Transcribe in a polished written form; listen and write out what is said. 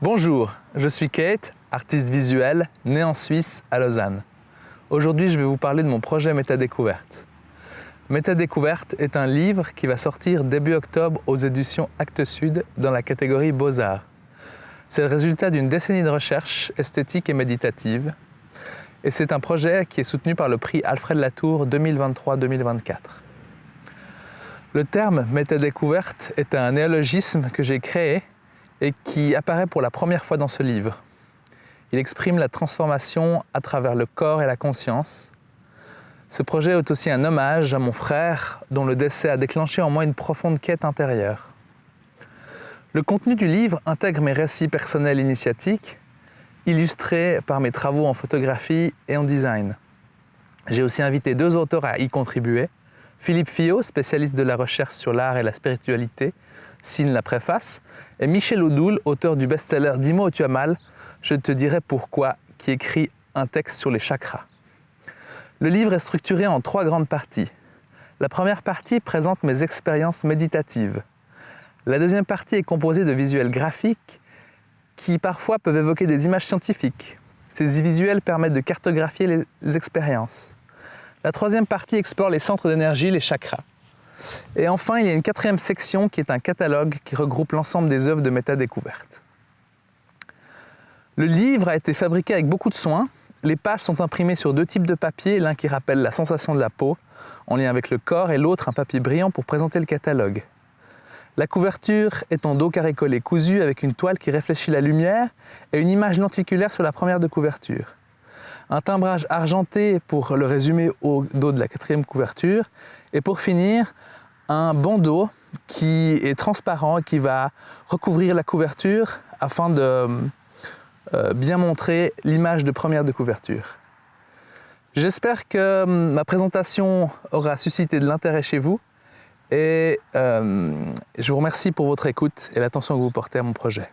Bonjour, je suis Kate, artiste visuelle, née en Suisse, à Lausanne. Aujourd'hui, je vais vous parler de mon projet Métadécouverte. Métadécouverte est un livre qui va sortir début octobre aux éditions Actes Sud dans la catégorie Beaux-Arts. C'est le résultat d'une décennie de recherche esthétique et méditative. Et c'est un projet qui est soutenu par le prix Alfred Latour 2023-2024. Le terme métadécouverte est un néologisme que j'ai créé et qui apparaît pour la première fois dans ce livre. Il exprime la transformation à travers le corps et la conscience. Ce projet est aussi un hommage à mon frère dont le décès a déclenché en moi une profonde quête intérieure. Le contenu du livre intègre mes récits personnels initiatiques, illustrés par mes travaux en photographie et en design. J'ai aussi invité deux auteurs à y contribuer. Philippe Fillot, spécialiste de la recherche sur l'art et la spiritualité, signe la préface, et Michel Oudoul, auteur du best-seller « Dis-moi où tu as mal, je te dirai pourquoi », qui écrit un texte sur les chakras. Le livre est structuré en 3 grandes parties. La première partie présente mes expériences méditatives. La deuxième partie est composée de visuels graphiques qui parfois peuvent évoquer des images scientifiques. Ces visuels permettent de cartographier les expériences. La troisième partie explore les centres d'énergie, les chakras. Et enfin, il y a une 4e section qui est un catalogue qui regroupe l'ensemble des œuvres de métadécouverte. Le livre a été fabriqué avec beaucoup de soin. Les pages sont imprimées sur 2 types de papier, l'un qui rappelle la sensation de la peau, en lien avec le corps, et l'autre un papier brillant pour présenter le catalogue. La couverture est en dos carré collé cousu avec une toile qui réfléchit la lumière et une image lenticulaire sur la première de couverture. Un timbrage argenté pour le résumé au dos de la 4e couverture, et pour finir, un bandeau qui est transparent et qui va recouvrir la couverture afin de bien montrer l'image de première de couverture. J'espère que ma présentation aura suscité de l'intérêt chez vous et je vous remercie pour votre écoute et l'attention que vous portez à mon projet.